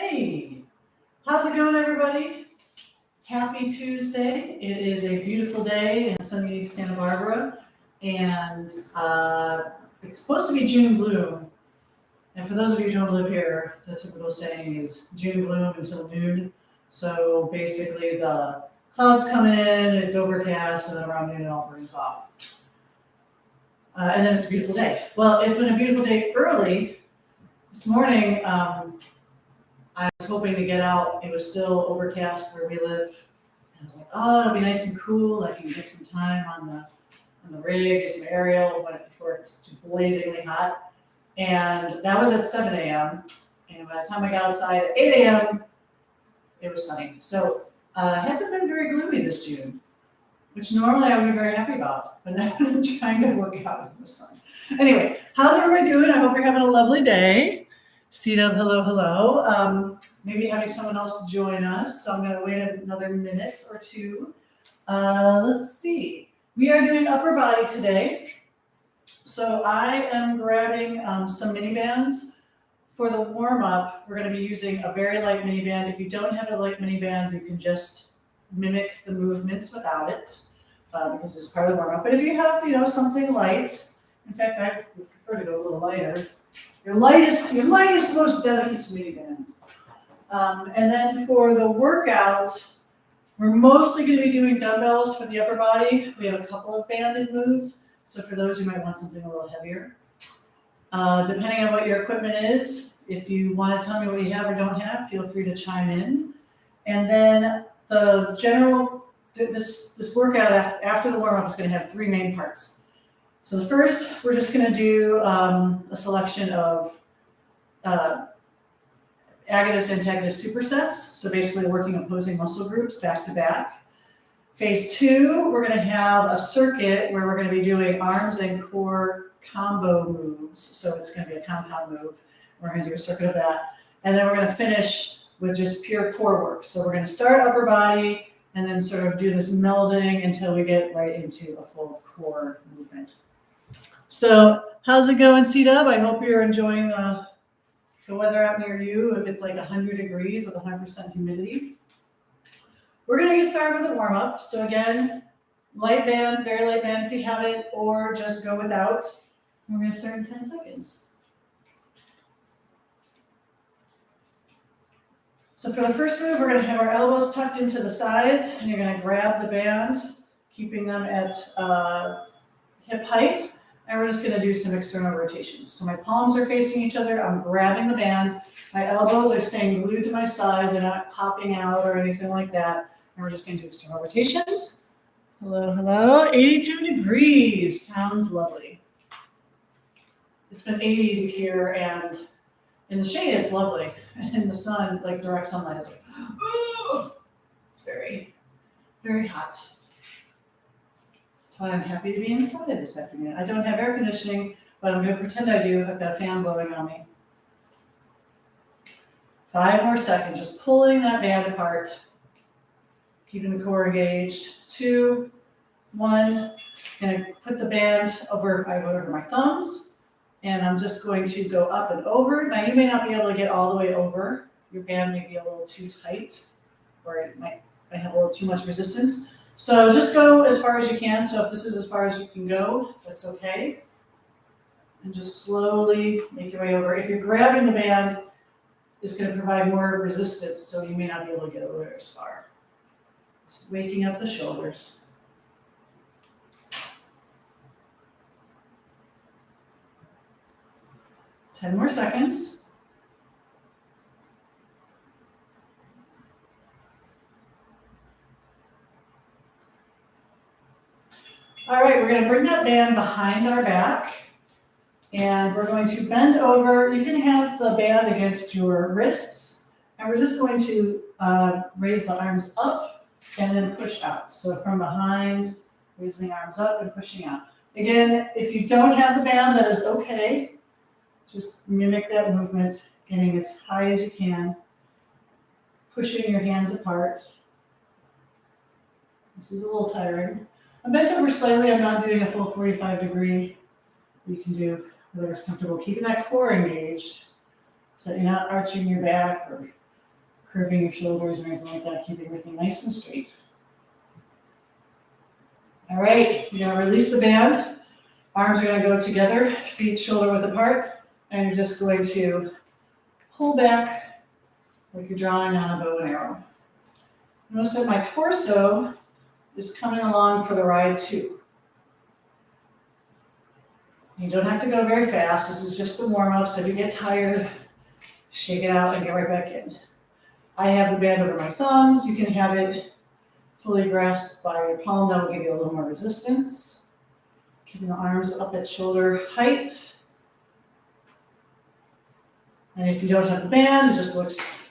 Hey, how's it going, everybody? Happy Tuesday. It is a beautiful day in sunny Santa Barbara, and it's supposed to be June gloom. And for those of you who don't live here, the typical saying is June gloom until noon. So basically, the clouds come in, it's overcast, and then around noon it all burns off. And then it's a beautiful day. Well, it's been a beautiful day early. This morning, I was hoping to get out. It was still overcast where we live. And I was like, oh, it'll be nice and cool. I can get some time on the rig, get some aerial before it's too blazingly hot. And that was at 7 a.m. And by the time I got outside at 8 a.m., it was sunny. So it hasn't been very gloomy this June, which normally I would be very happy about. But now I'm trying to work out in the sun. Anyway, how's everybody doing? I hope you're having a lovely day. C-Dub, hello, hello. Maybe having someone else join us, so I'm going to wait another minute or two. Let's see. We are doing upper body today. So I am grabbing some mini bands. For the warm-up, we're going to be using a very light mini band. If you don't have a light mini band, you can just mimic the movements without it, because it's part of the warm-up. But if you have, something light, in fact, I would prefer to go a little lighter. Your lightest, most delicate mini band. And then for the workout, we're mostly going to be doing dumbbells for the upper body. We have a couple of banded moves. So for those, you might want something a little heavier. Depending on what your equipment is, if you want to tell me what you have or don't have, feel free to chime in. And then the general, this workout after the warm-up is going to have three main parts. So the first, we're just going to do a selection of agonist-antagonist supersets. So basically working opposing muscle groups back to back. Phase 2, we're going to have a circuit where we're going to be doing arms and core combo moves. So it's going to be a compound move. We're going to do a circuit of that. And then we're going to finish with just pure core work. So we're going to start upper body and then sort of do this melding until we get right into a full core movement. So how's it going, C-Dub? I hope you're enjoying the weather out near you. If it's like 100 degrees with 100% humidity. We're going to get started with the warm-up. So again, light band, very light band if you have it, or just go without. We're going to start in 10 seconds. So for the first move, we're going to have our elbows tucked into the sides, and you're going to grab the band, keeping them at hip height. And we're just going to do some external rotations. So my palms are facing each other. I'm grabbing the band. My elbows are staying glued to my side. They're not popping out or anything like that. And we're just going to do external rotations. Hello, hello. 82 degrees. Sounds lovely. It's been 80 here, and in the shade, it's lovely. And in the sun, like direct sunlight, it's like, oh, it's very, very hot. That's why I'm happy to be inside this afternoon. I don't have air conditioning, but I'm going to pretend I do. I've got a fan blowing on me. 5 more seconds, just pulling that band apart. Keeping the core engaged. 2, 1. Going to put the band over, I go over my thumbs, and I'm just going to go up and over. Now, you may not be able to get all the way over. Your band may be a little too tight, or it might have a little too much resistance. So just go as far as you can. So if this is as far as you can go, that's okay. And just slowly make your way over. If you're grabbing the band, it's going to provide more resistance, so you may not be able to get over as far. Just waking up the shoulders. Ten more seconds. All right, we're going to bring that band behind our back, and we're going to bend over. You can have the band against your wrists, and we're just going to raise the arms up and then push out. So from behind, raising the arms up and pushing out. Again, if you don't have the band, that is okay. Just mimic that movement, getting as high as you can, pushing your hands apart. This is a little tiring. I'm bent over slightly. I'm not doing a full 45 degree. You can do whatever's comfortable. Keeping that core engaged so you're not arching your back or curving your shoulders or anything like that. Keep everything nice and straight. All right, you're gonna release the band. Arms are gonna go together, feet shoulder width apart, and you're just going to pull back like you're drawing on a bow and arrow. Notice that my torso is coming along for the ride too. You don't have to go very fast. This is just the warm-up, so if you get tired, shake it out and get right back in. I have the band over my thumbs. You can have it fully grasped by your palm. That will give you a little more resistance. Keeping the arms up at shoulder height. And if you don't have the band, it just looks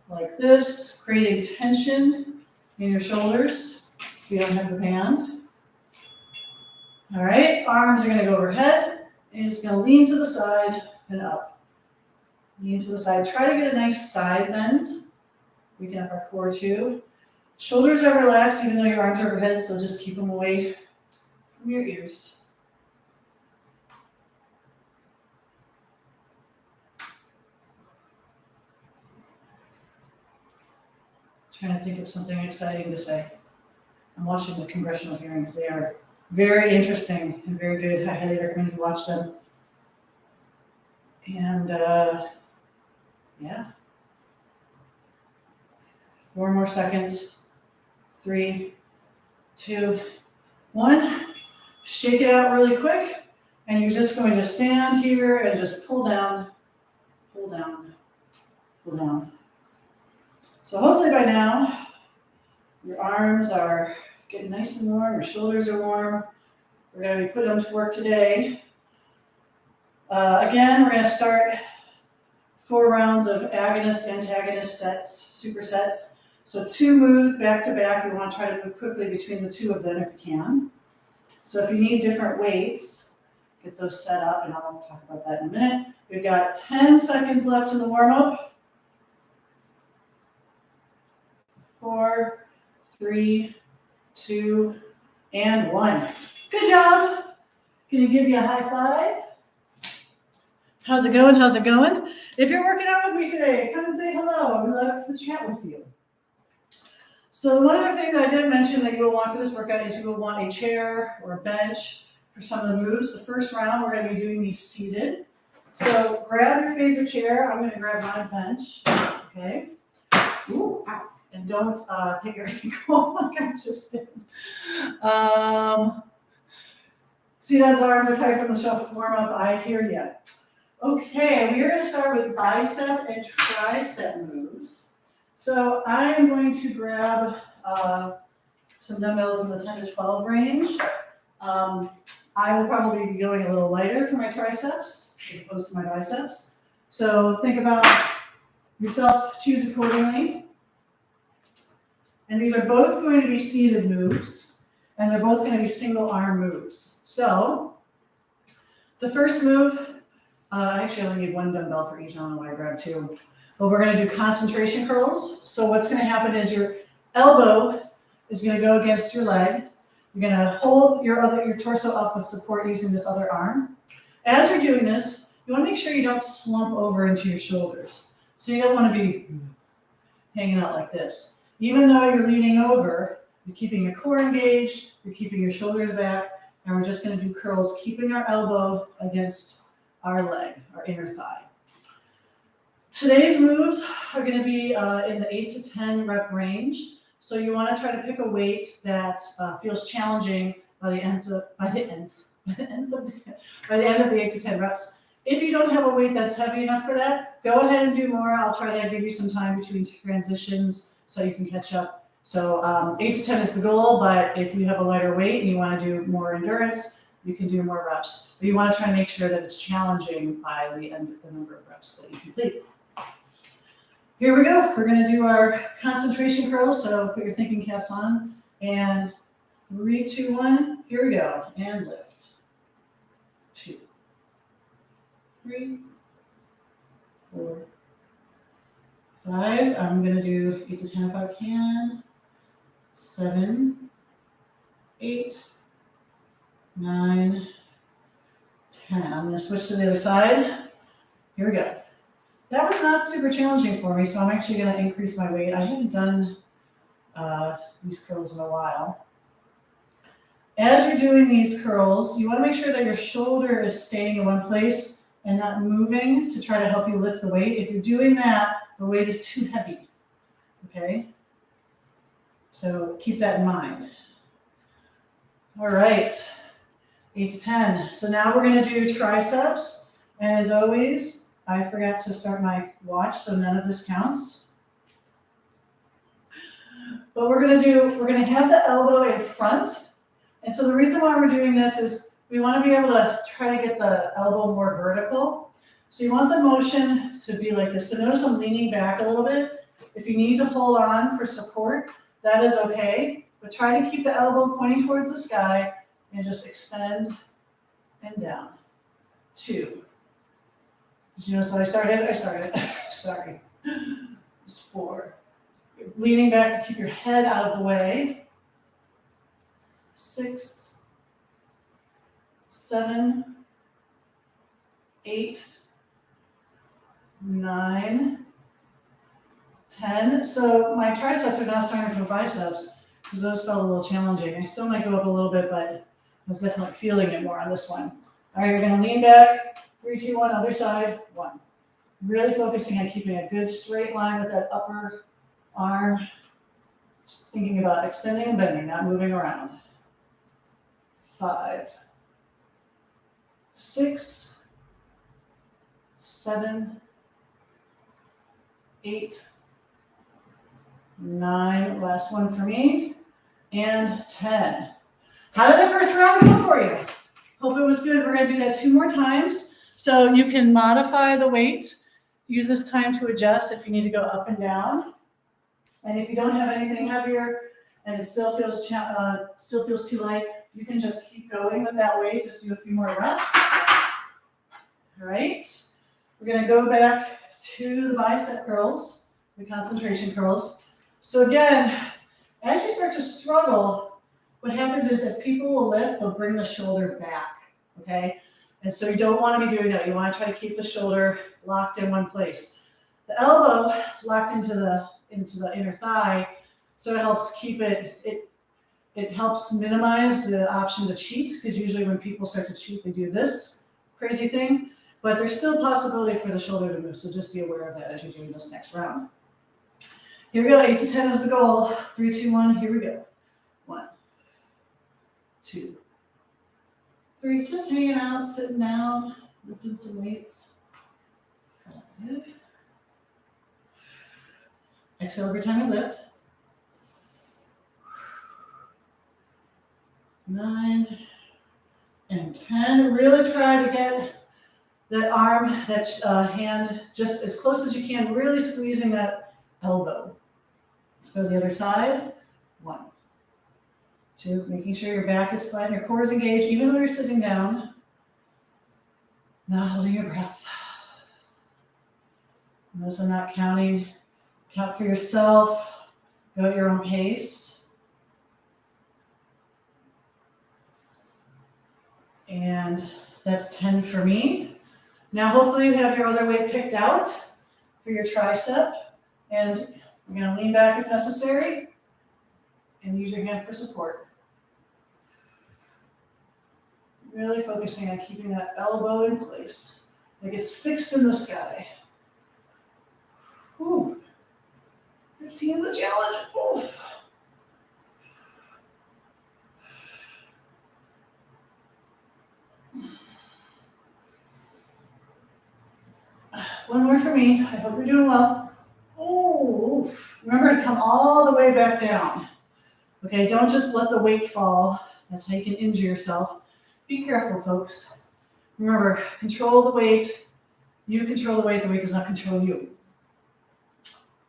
like this, creating tension in your shoulders if you don't have the band. All right, arms are gonna go overhead, and you're just gonna lean to the side and up. Lean to the side. Try to get a nice side bend. Weaken up our core too. Shoulders are relaxed even though your arms are overhead, so just keep them away from your ears. Trying to think of something exciting to say. I'm watching the congressional hearings. They are very interesting and very good. I highly recommend you watch them. And yeah. 4 more seconds. 3, 2, 1. Shake it out really quick. And you're just going to stand here and just pull down, pull down, pull down. So hopefully by now, your arms are getting nice and warm, your shoulders are warm. We're going to be putting them to work today. Again, we're going to start 4 rounds of agonist, antagonist sets, supersets. So 2 moves back to back. You want to try to move quickly between the 2 of them if you can. So if you need different weights, get those set up, and I'll talk about that in a minute. We've got 10 seconds left in the warm-up. 4, 3, 2, and 1. Good job. Can you give you a high five? How's it going? How's it going? If you're working out with me today, come and say hello. I'd love to chat with you. So one other thing that I didn't mention that you will want for this workout is you will want a chair or a bench for some of the moves. The first round, we're going to be doing these seated. So grab your favorite chair. I'm going to grab my bench. Okay. Ooh, ow. And don't hit your ankle like I just did. See those arms are tight from the shuffle warm-up? I hear you. Okay, we are going to start with bicep and tricep moves. So I am going to grab some dumbbells in the 10 to 12 range. I will probably be going a little lighter for my triceps as opposed to my biceps. So think about yourself, choose accordingly. And these are both going to be seated moves, and they're both going to be single arm moves. So the first move, I actually only need 1 dumbbell for each. I don't know why I grabbed 2. But we're going to do concentration curls. So what's going to happen is your elbow is going to go against your leg. You're going to hold your torso up with support using this other arm. As you're doing this, you want to make sure you don't slump over into your shoulders. So you don't want to be hanging out like this. Even though you're leaning over, you're keeping your core engaged, you're keeping your shoulders back, and we're just going to do curls, keeping our elbow against our leg, our inner thigh. Today's moves are going to be in the 8 to 10 rep range. So you want to try to pick a weight that feels challenging by the end of the 8 to 10 reps. If you don't have a weight that's heavy enough for that, go ahead and do more. I'll try to give you some time between transitions so you can catch up. So 8 to 10 is the goal, but if you have a lighter weight and you want to do more endurance, you can do more reps. But you want to try to make sure that it's challenging by the end of the number of reps that you complete. Here we go. We're going to do our concentration curls. So put your thinking caps on. And 3, 2, 1. Here we go. And lift. 2, 3, 4, 5. I'm going to do 8 to 10 if I can. 7, 8, 9, 10. I'm going to switch to the other side. Here we go. that was not super challenging for me, so I'm actually going to increase my weight. I haven't done these curls in a while. As you're doing these curls, you want to make sure that your shoulder is staying in one place and not moving to try to help you lift the weight. If you're doing that, the weight is too heavy, okay? So keep that in mind. All right, 8 to 10. So now we're going to do triceps. And as always, I forgot to start my watch, so none of this counts. But we're going to have the elbow in front. And so the reason why we're doing this is we want to be able to try to get the elbow more vertical. So you want the motion to be like this. So notice I'm leaning back a little bit. If you need to hold on for support, that is okay. But try to keep the elbow pointing towards the sky and just extend and down. 2. Did you notice how I started? Sorry. It's 4. You're leaning back to keep your head out of the way. 6, 7, 8, 9, 10. So my triceps are now starting to go biceps because those felt a little challenging. I still might go up a little bit, but I was definitely feeling it more on this one. All right, you're going to lean back. 3, 2, 1, other side. 1. Really focusing on keeping a good straight line with that upper arm. Just thinking about extending and bending, not moving around. 5, 6, 7, 8, 9. Last one for me. And 10. How did the first round go for you? Hope it was good. We're going to do that 2 more times. So you can modify the weight. Use this time to adjust if you need to go up and down. And if you don't have anything heavier and it still feels too light, you can just keep going with that weight. Just do a few more reps. All right. We're going to go back to the bicep curls, the concentration curls. So again, as you start to struggle, what happens is as people will lift, they'll bring the shoulder back, okay? And so you don't want to be doing that. You want to try to keep the shoulder locked in one place. The elbow locked into the inner thigh, so it helps keep it helps minimize the option to cheat, because usually when people start to cheat, they do this crazy thing, but there's still possibility for the shoulder to move, so just be aware of that as you're doing this next round. Here we go, 8 to 10 is the goal. 3, 2, 1, here we go. 1, 2, 3, just hanging out, sitting down, lifting some weights. 5. Exhale every time you lift. 9 and 10. Really try to get that arm, that hand just as close as you can, really squeezing that elbow. Let's go to the other side. 1, 2, making sure your back is flat, your core is engaged, even though you're sitting down. Now holding your breath. Notice I'm not counting. Count for yourself. Go at your own pace. And that's 10 for me. Now hopefully you have your other weight picked out for your tricep. And you're going to lean back if necessary and use your hand for support. Really focusing on keeping that elbow in place, like it's fixed in the sky. Ooh, 15 is a challenge. Oof. One more for me. I hope you're doing well. Oh, remember to come all the way back down. Okay, don't just let the weight fall. That's how you can injure yourself. Be careful, folks. Remember, control the weight. You control the weight does not control you.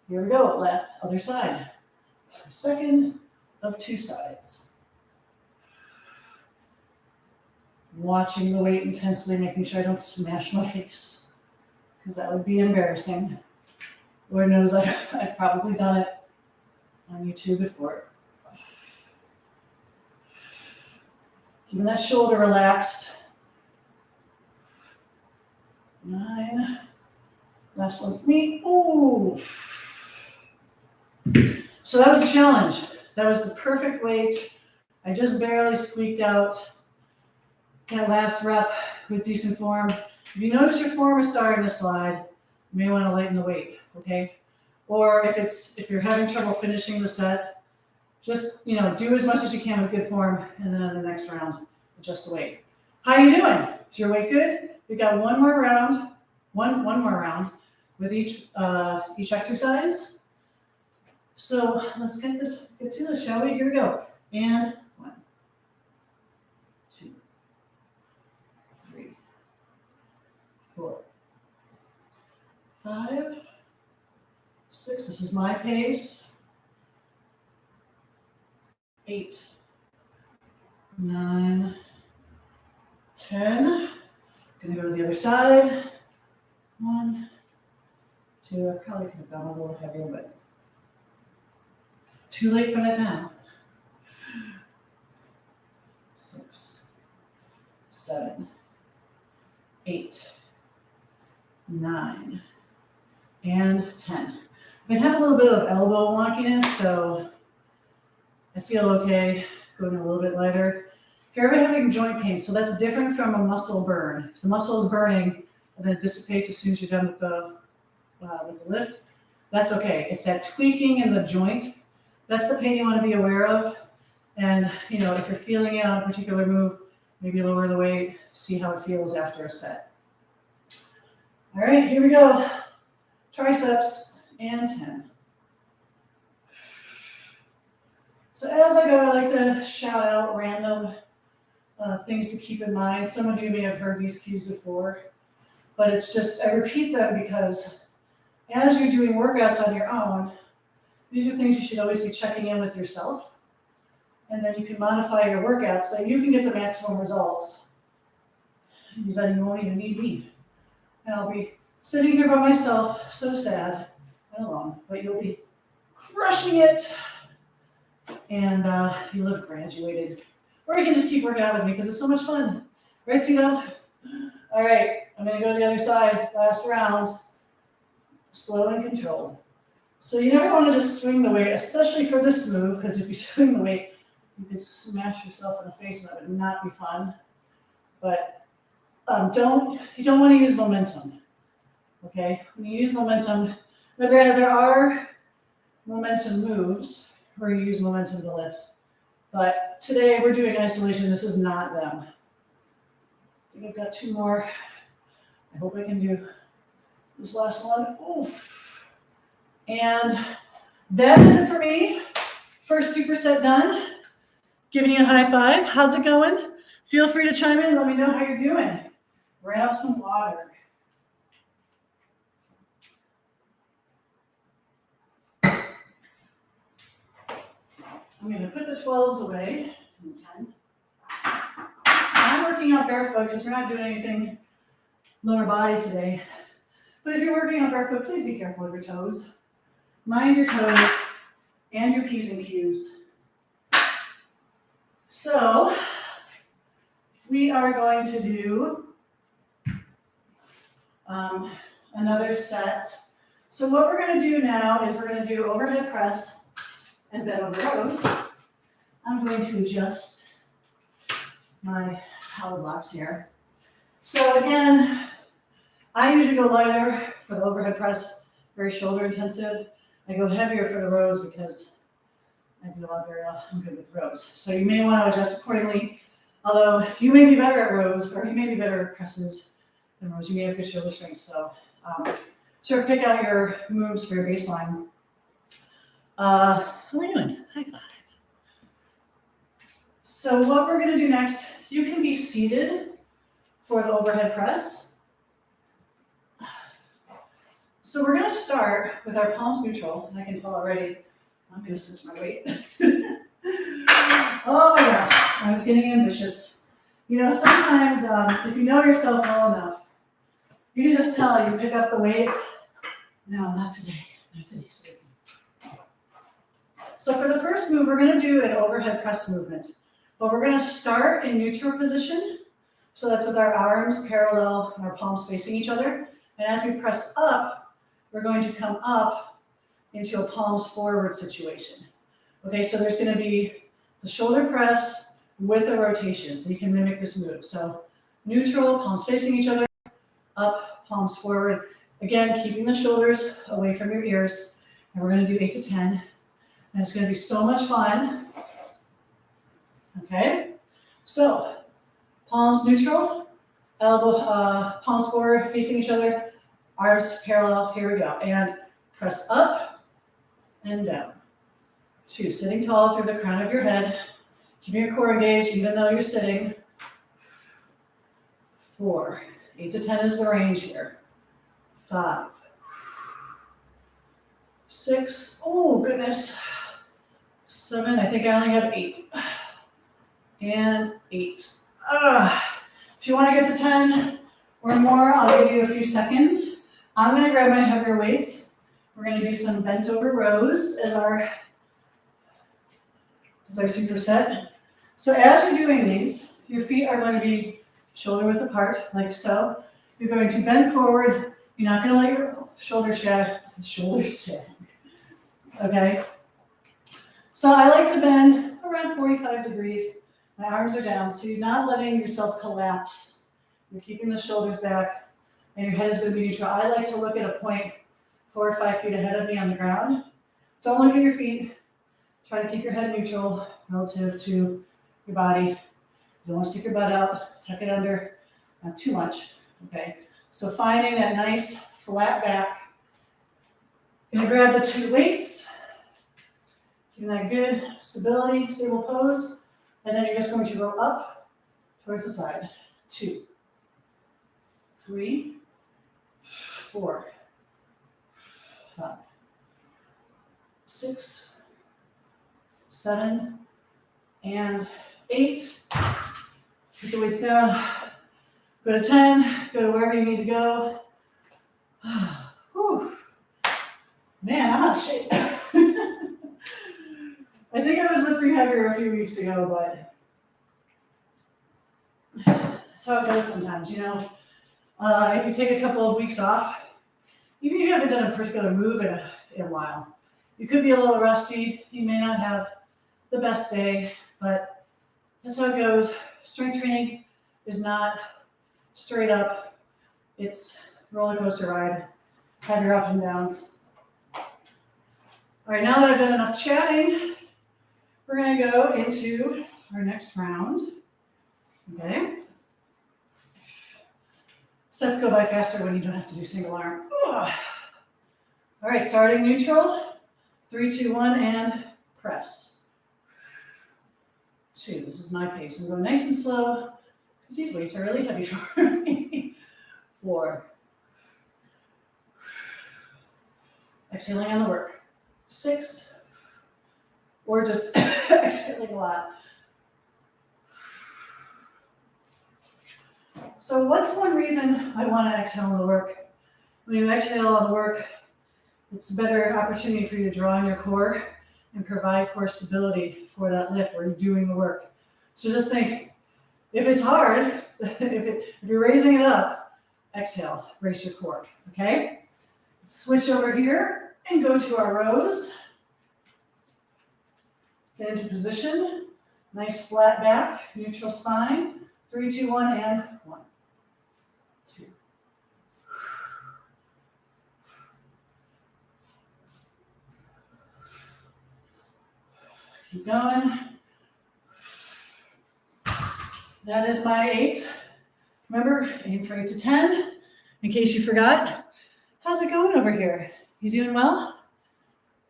Here we go, other side. Second of 2 sides. Watching the weight intensely, making sure I don't smash my face, because that would be embarrassing. Lord knows I've probably done it on YouTube before. Keeping that shoulder relaxed. 9, Last one for me. Ooh. So that was a challenge. That was the perfect weight. I just barely squeaked out that last rep with decent form. If you notice your form is starting to slide, you may want to lighten the weight, okay? Or if you're having trouble finishing the set, just do as much as you can with good form, and then on the next round, adjust the weight. How are you doing? Is your weight good? We've got one more round with each exercise. So let's get to this, shall we? Here we go. And 1, 2, 3, 4, 5, 6. This is my pace. 8, 9, 10. Gonna go to the other side. 1, 2. I probably could have gone a little heavier, but too late for that now. 6, 7, 8, 9, and 10. I have a little bit of elbow wonkiness, so I feel okay going a little bit lighter. If you're ever having joint pain, so that's different from a muscle burn. If the muscle is burning and then it dissipates as soon as you're done with the lift, that's okay. It's that tweaking in the joint. That's the pain you want to be aware of. And if you're feeling it on a particular move, maybe lower the weight, see how it feels after a set. All right, here we go. Triceps and 10. So as I go, I like to shout out random things to keep in mind. Some of you may have heard these cues before, but it's just, I repeat them because as you're doing workouts on your own, these are things you should always be checking in with yourself. And then you can modify your workouts so you can get the maximum results. And then you won't even need me. And I'll be sitting here by myself, so sad and alone, but you'll be crushing it. And you'll have graduated. Or you can just keep working out with me because it's so much fun. Right, Cito? All right, I'm going to go to the other side. Last round. Slow and controlled. So you never want to just swing the weight, especially for this move, because if you swing the weight, you could smash yourself in the face and that would not be fun. But you don't want to use momentum. Okay? When you use momentum, now granted, there are momentum moves where you use momentum to lift. But today we're doing isolation. This is not them. I think I've got 2 more. I hope I can do this last one. Oof. And that is it for me. First superset done. Giving you a high five. How's it going? Feel free to chime in and let me know how you're doing. Grab some water. I'm going to put the 12s away. And 10. I'm working out barefoot because we're not doing anything lower body today. But if you're working out barefoot, please be careful with your toes. Mind your toes and your P's and Q's. So we are going to do another set. So what we're going to do now is we're going to do overhead press and bend over rows. I'm going to adjust my power blocks here. So again, I usually go lighter for the overhead press, very shoulder intensive. I go heavier for the rows because I do a lot very well. I'm good with rows. So you may want to adjust accordingly. Although you may be better at rows, or you may be better at presses than rows. You may have good shoulder strength. So sort of pick out your moves for your baseline. How are we doing? High five. So what we're going to do next, you can be seated for the overhead press. So we're going to start with our palms neutral. I can tell already, I'm going to switch my weight. Oh my gosh, I was getting ambitious. Sometimes if you know yourself well enough, you can just tell you pick up the weight. No, not today. Not today, Steve. So for the first move, we're going to do an overhead press movement. But we're going to start in neutral position. So that's with our arms parallel and our palms facing each other. And as we press up, we're going to come up into a palms forward situation. Okay, so there's going to be the shoulder press with a rotation, so you can mimic this move. So neutral, palms facing each other, up, palms forward. Again, keeping the shoulders away from your ears. And we're going to do 8 to 10. And it's going to be so much fun. Okay, so palms neutral, elbow, palms forward, facing each other, arms parallel. Here we go. And press up and down. 2, sitting tall through the crown of your head. Keeping your core engaged even though you're sitting. 4, 8 to 10 is the range here. 5, 6, oh goodness. 7, I think I only have 8. And 8. If you want to get to 10 or more, I'll give you a few seconds. I'm going to grab my heavier weights. We're going to do some bent over rows as our superset. So as you're doing these, your feet are going to be shoulder width apart, like so. You're going to bend forward. You're not going to let your shoulders sag. Okay? So I like to bend around 45 degrees. My arms are down, so you're not letting yourself collapse. You're keeping the shoulders back, and your head is going to be neutral. I like to look at a point 4 or 5 feet ahead of me on the ground. Don't look at your feet. Try to keep your head neutral relative to your body. You don't want to stick your butt out. Tuck it under, not too much. Okay. So finding that nice flat back. Gonna grab the 2 weights. Getting that good stability, stable pose. And then you're just going to roll up towards the side. 2, 3, 4, 5, 6, 7, and 8. Put the weights down. Go to 10. Go to wherever you need to go. Whew. Man, I'm out of shape. I think I was lifting heavier a few weeks ago, but that's how it goes sometimes, you know. If you take a couple of weeks off, even if you haven't done a particular move in a while, you could be a little rusty. You may not have the best day, but that's how it goes. Strength training is not straight up. It's a roller coaster ride. Have your ups and downs. All right, now that I've done enough chatting, we're going to go into our next round. Okay. Sets go by faster when you don't have to do single arm. Ugh. All right, starting neutral. 3, 2, 1, and press. 2, this is my pace. I'm going nice and slow because these weights are really heavy for me. 4. Exhaling on the work. 6. Or just exhaling a lot. So what's one reason I want to exhale on the work? When you exhale on the work, it's a better opportunity for you to draw on your core and provide core stability for that lift where you're doing the work. So just think, if it's hard, if you're raising it up, exhale, brace your core, okay? Let's switch over here and go to our rows. Get into position, nice flat back, neutral spine. 3, 2, 1, and 1, 2. Keep going. That is my 8. Remember, aim for 8 to 10. In case you forgot, how's it going over here? You doing well?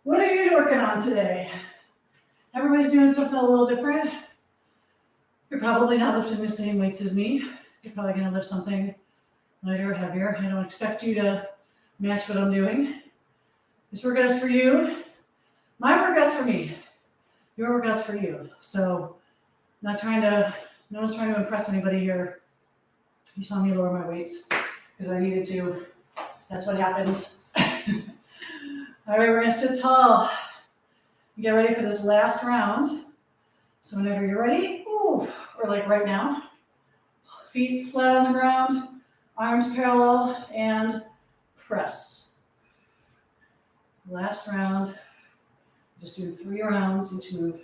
What are you working on today? Everybody's doing something a little different. You're probably not lifting the same weights as me. You're probably going to lift something lighter or heavier. I don't expect you to match what I'm doing. This workout's for you. My workout's for me. Your workout's for you. So no one's trying to impress anybody here. You saw me lower my weights because I needed to. That's what happens. All right, we're going to sit tall. Get ready for this last round. So whenever you're ready, or like right now, feet flat on the ground, arms parallel, and press. Last round. Just do 3 rounds each move.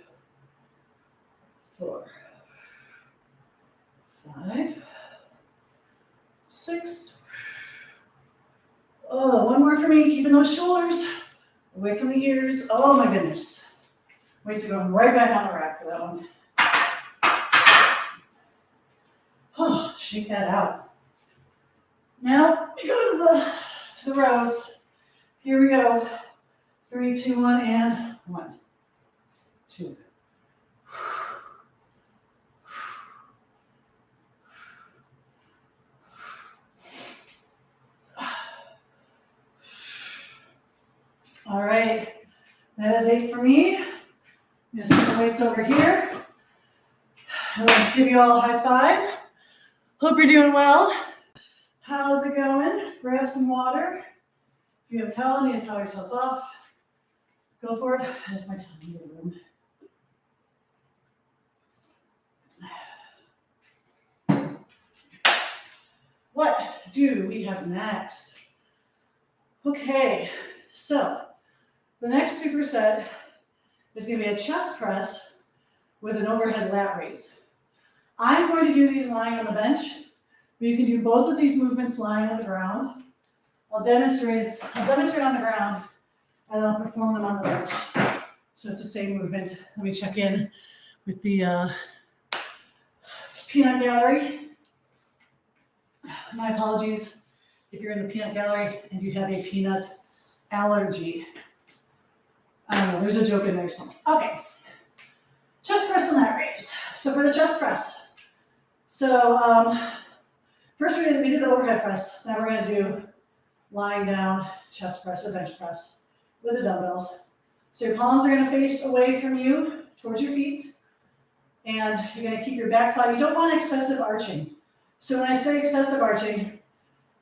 4, 5, 6. Oh, one more for me, keeping those shoulders away from the ears. Oh my goodness. Wait to go right back on the rack for that one. Oh, shake that out. Now we go to the rows. Here we go. 3, 2, 1, and 1, 2. All right, that is 8 for me. I'm gonna set the weights over here. I'm gonna give you all a high five. Hope you're doing well. How's it going? Grab some water. If you have a towel, you need to towel yourself off. Go for it. I left my towel in the room. What do we have next? Okay, so the next superset is going to be a chest press with an overhead lat raise. I'm going to do these lying on the bench, but you can do both of these movements lying on the ground. I'll demonstrate on the ground, and then I'll perform them on the bench. So it's the same movement. Let me check in with the peanut gallery. My apologies if you're in the peanut gallery and you have a peanut allergy. I don't know, there's a joke in there somewhere. Okay, chest press and lat raise. So for the chest press, first we did the overhead press. Now we're going to do lying down chest press or bench press with the dumbbells. So your palms are going to face away from you towards your feet, and you're going to keep your back flat. You don't want excessive arching. So when I say excessive arching,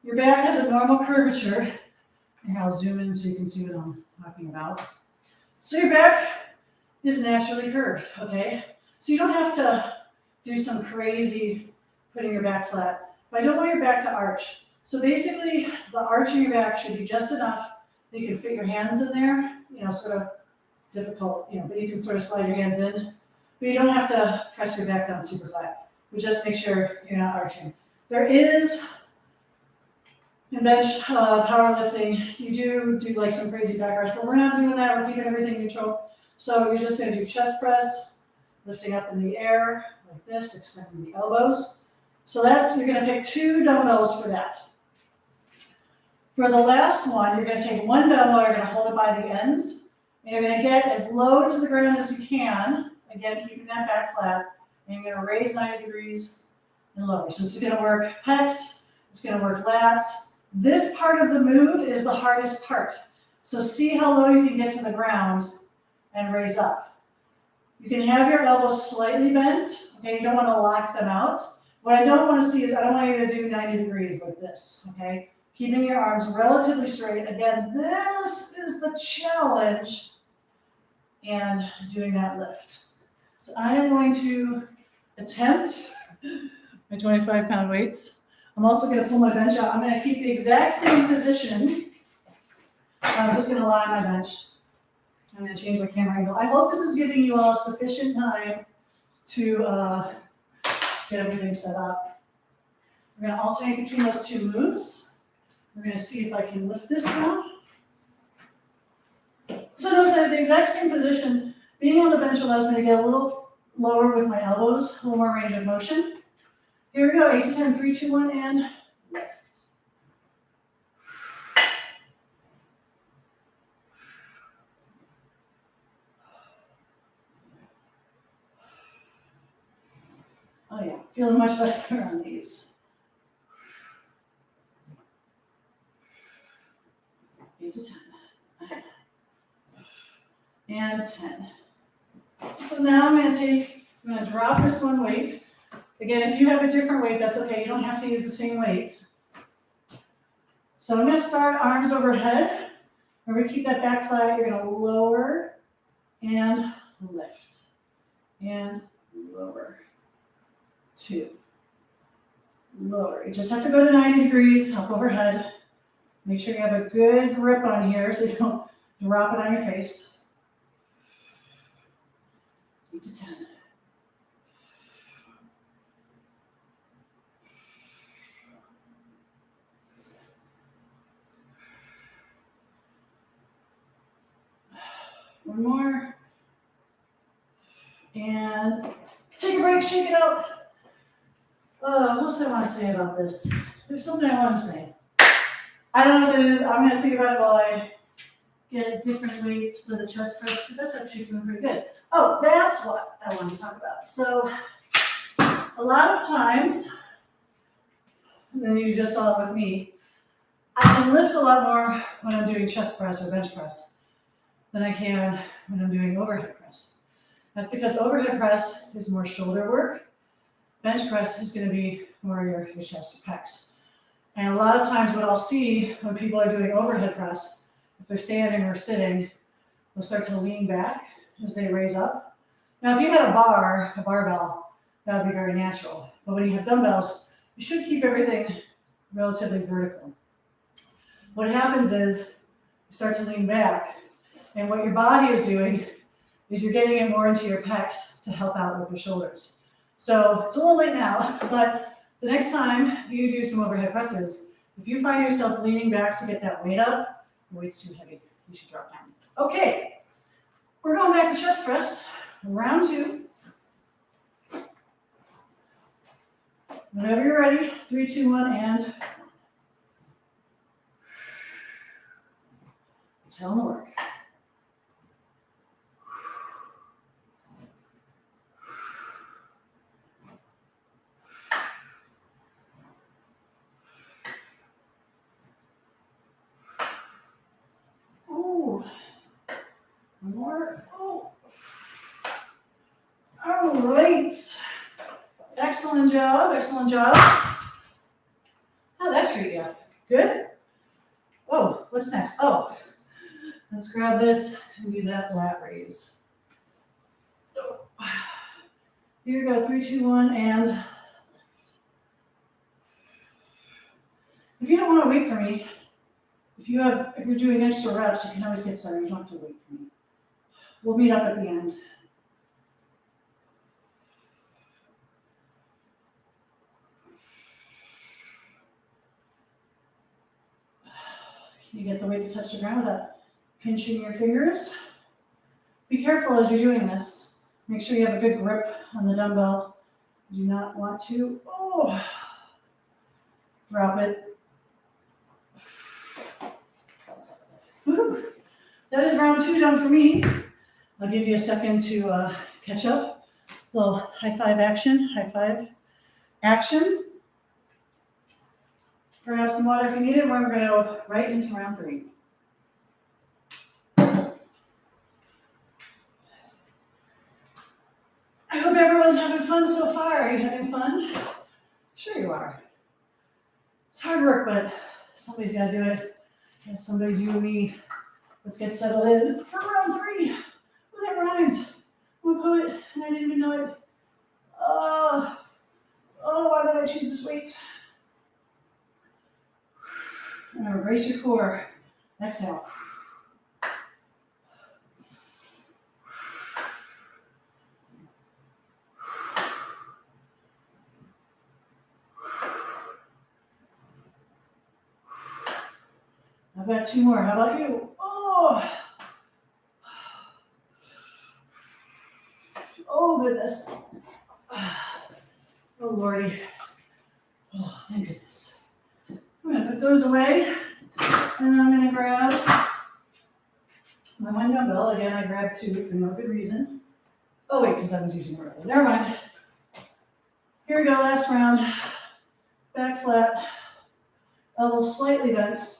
your back has a normal curvature, and I'll zoom in so you can see what I'm talking about. So your back is naturally curved, okay? So you don't have to do some crazy putting your back flat, but I don't want your back to arch. So basically, the arch in your back should be just enough that you can fit your hands in there, sort of difficult, but you can sort of slide your hands in. But you don't have to press your back down super flat. We just make sure you're not arching. There is, in bench powerlifting, you do like some crazy back arch, but we're not doing that. We're keeping everything neutral. So you're just going to do chest press, lifting up in the air like this, extending the elbows. So you're going to pick 2 dumbbells for that. For the last one, you're going to take 1 dumbbell, you're going to hold it by the ends, and you're going to get as low to the ground as you can, again, keeping that back flat, and you're going to raise 90 degrees and lower. So this is going to work pecs, it's going to work lats. This part of the move is the hardest part. So see how low you can get to the ground and raise up. You can have your elbows slightly bent, okay? You don't want to lock them out. What I don't want to see is I don't want you to do 90 degrees like this, okay? Keeping your arms relatively straight. Again, this is the challenge and doing that lift. So I am going to attempt my 25-pound weights. I'm also going to pull my bench out. I'm going to keep the exact same position. I'm just going to lie on my bench. I'm going to change my camera angle. I hope this is giving you all sufficient time to get everything set up. We're going to alternate between those 2 moves. We're going to see if I can lift this now. So notice I have the exact same position. Being on the bench allows me to get a little lower with my elbows, a little more range of motion. Here we go, 8 to 10, 3, 2, 1, and lift. Oh yeah, feeling much better on these. 8 to 10. And 10. So now I'm going to drop this one weight. Again, if you have a different weight, that's okay. You don't have to use the same weight. So I'm going to start arms overhead. Remember to keep that back flat. You're going to lower and lift. And lower. 2. Lower. You just have to go to 90 degrees, up overhead. Make sure you have a good grip on here so you don't Drop it on your face. 8 to 10. One more. And take a break, shake it out. What else I want to say about this? There's something I want to say. I don't know what it is. I'm going to think about it while I get different weights for the chest press, because that's actually feeling pretty good. Oh, that's what I want to talk about. So a lot of times, and you just saw it with me, I can lift a lot more when I'm doing chest press or bench press than I can when I'm doing overhead press. That's because overhead press is more shoulder work. Bench press is going to be more your chest or pecs. And a lot of times what I'll see when people are doing overhead press, if they're standing or sitting, they'll start to lean back as they raise up. Now, if you had a barbell, that would be very natural. But when you have dumbbells, you should keep everything relatively vertical. What happens is you start to lean back, and what your body is doing is you're getting it more into your pecs to help out with your shoulders. So it's a little late now, but the next time you do some overhead presses, if you find yourself leaning back to get that weight up, the weight's too heavy, you should drop down. Okay, we're going back to chest press, round 2. Whenever you're ready, 3, 2, 1, and exhale and work. Oh, one more. Oh, all right. Excellent job, excellent job. How'd that treat you? Good? Oh, what's next? Oh, let's grab this and do that lat raise. Here we go, 3, 2, 1, and lift. If you don't want to wait for me, if you're doing extra reps, you can always get started. You don't have to wait for me. We'll meet up at the end. You get the weight to touch the ground without pinching your fingers. Be careful as you're doing this. Make sure you have a good grip on the dumbbell. You do not want to, drop it. Woo. That is round 2 done for me. I'll give you a second to catch up. A little high five action, Grab some water if you need it. We're going to go right into round 3. I hope everyone's having fun so far. Are you having fun? Sure you are. It's hard work, but somebody's got to do it. And somebody's you and me. Let's get settled in for round 3. Oh, that rhymed. I'm a poet, and I didn't even know it. Why did I choose this weight? Now brace your core. Exhale. I've got 2 more. How about you? Oh goodness. Oh Lordy. Oh, thank goodness. I'm gonna put those away, and then I'm gonna grab my one dumbbell. Again, I grabbed 2 for no good reason. Oh wait, because I was using one. Never mind. Here we go, last round. Back flat, elbows slightly bent,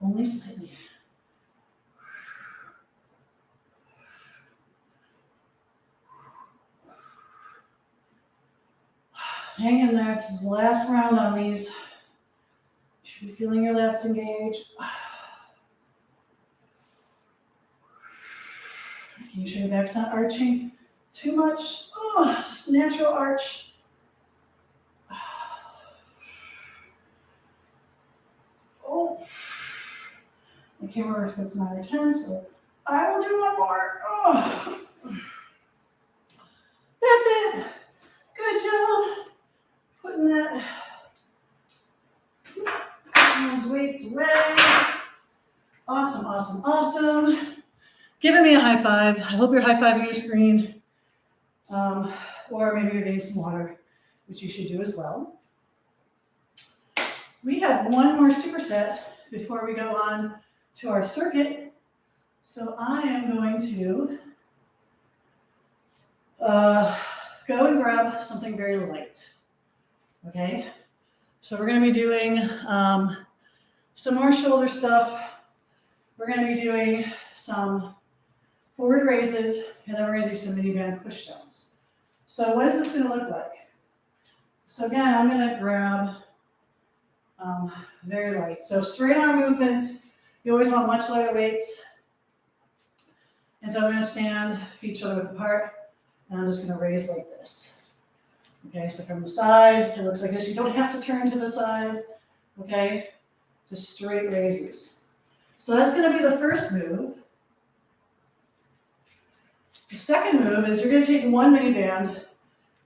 only slightly. Hang in there. This is the last round on these. You should be feeling your lats engaged. Making sure your back's not arching too much. Just natural arch. I can't remember if that's 9 or 10, so I will do one more. Oh. That's it. Good job. Putting those weights away. Awesome, awesome, awesome. Giving me a high five. I hope you're high-fiving your screen. Or maybe you're getting some water, which you should do as well. We have one more superset before we go on to our circuit. So I am going to go and grab something very light. Okay? So we're going to be doing some more shoulder stuff. We're going to be doing some forward raises, and then we're going to do some miniband pushdowns. So what is this going to look like? So again, I'm going to grab very light. So straight arm movements, you always want much lighter weights. And so I'm going to stand, feet shoulder width apart, and I'm just going to raise like this. Okay, so from the side, it looks like this. You don't have to turn to the side. Okay, just straight raises. So that's going to be the first move. The second move is you're going to take one mini band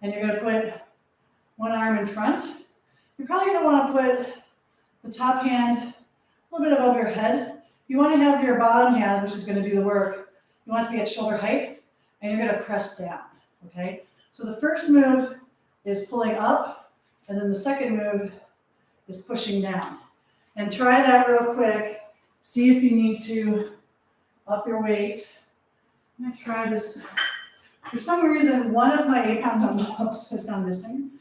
and you're going to put one arm in front. You're probably going to want to put the top hand a little bit above your head. You want to have your bottom hand, which is going to do the work, you want it to be at shoulder height, and you're going to press down. Okay? So the first move is pulling up, and then the second move is pushing down. And try that real quick. See if you need to up your weight. I'm going to try this. For some reason, one of my 8-pound dumbbells has gone missing.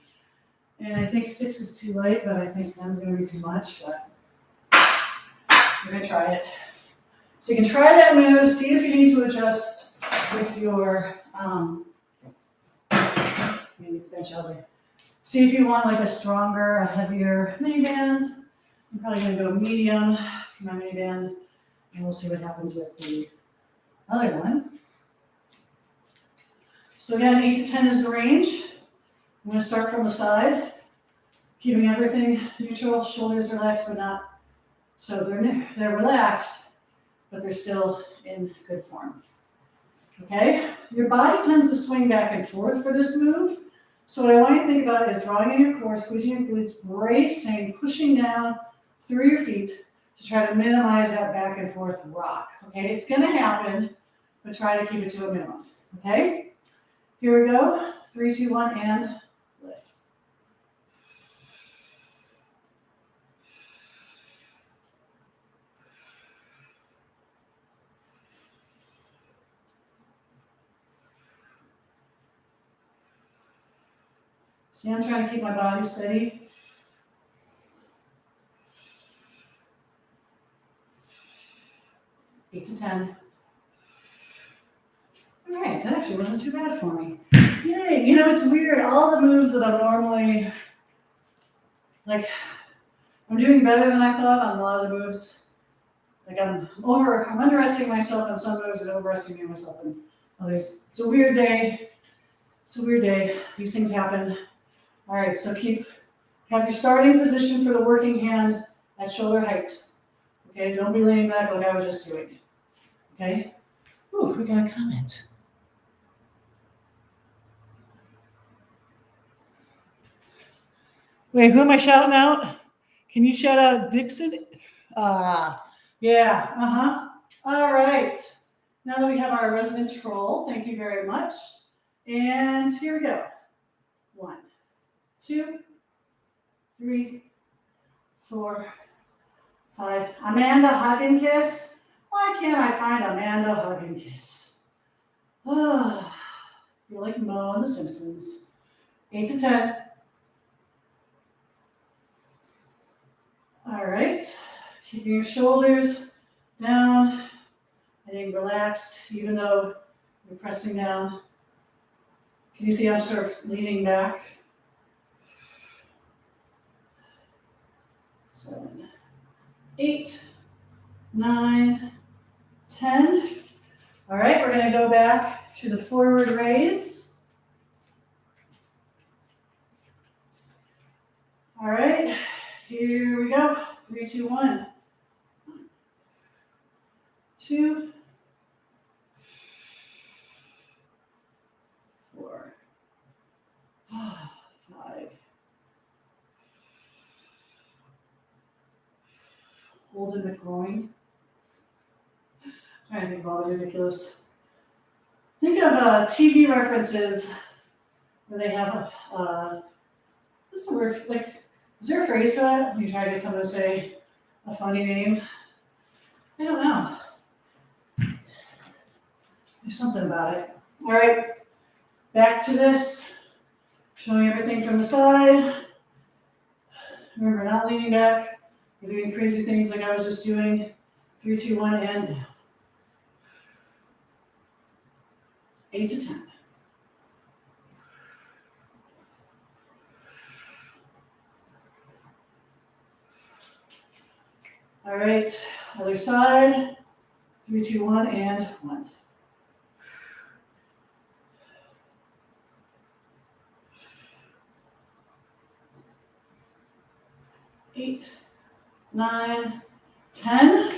And I think 6 is too light, but I think 10 is going to be too much. But we're going to try it. So you can try that move, see if you need to adjust with your maybe bench elbow. See if you want like a stronger, a heavier mini band. I'm probably going to go medium for my mini band, and we'll see what happens with the other one. So again, 8 to 10 is the range. I'm going to start from the side, keeping everything neutral, shoulders relaxed, but not, so they're relaxed, but they're still in good form. Okay? Your body tends to swing back and forth for this move. So what I want you to think about is drawing in your core, squeezing your glutes, bracing, pushing down through your feet to try to minimize that back and forth rock. Okay? It's going to happen, but try to keep it to a minimum. Okay? Here we go. 3, 2, 1, and lift. See, I'm trying to keep my body steady. Eight to 10. All right, that actually wasn't too bad for me. Yay, you know, it's weird. All the moves that I'm normally, like, I'm doing better than I thought on a lot of the moves. Like I'm underestimating myself on some moves and overestimating myself in others. It's a weird day. It's a weird day. These things happen. All right, so have your starting position for the working hand at shoulder height. Okay, don't be leaning back like I was just doing. Okay? Ooh, we got a comment. Wait, who am I shouting out? Can you shout out Dixon? Yeah, All right. Now that we have our resident troll, thank you very much. And here we go. 1, 2, 3, 4, 5. Amanda hug and kiss. Why can't I find Amanda hug and kiss? I feel like Mo on The Simpsons. 8 to 10. All right. Keeping your shoulders down. I think relaxed, even though you're pressing down. Can you see I'm sort of leaning back? 7, 8, 9, 10. All right, we're going to go back to the forward raise. All right, here we go. 3, 2, 1. 2, ultimate groin. I'm trying to think of all the ridiculous. Think of TV references where they have what's the word, like, is there a phrase for that? When you try to get someone to say a funny name? I don't know. There's something about it. All right, back to this. Showing everything from the side. Remember, not leaning back. You're doing crazy things like I was just doing. 3, 2, 1, and down. 8 to 10. All right, other side. 3, 2, 1, and 1. Eight, 9, 10.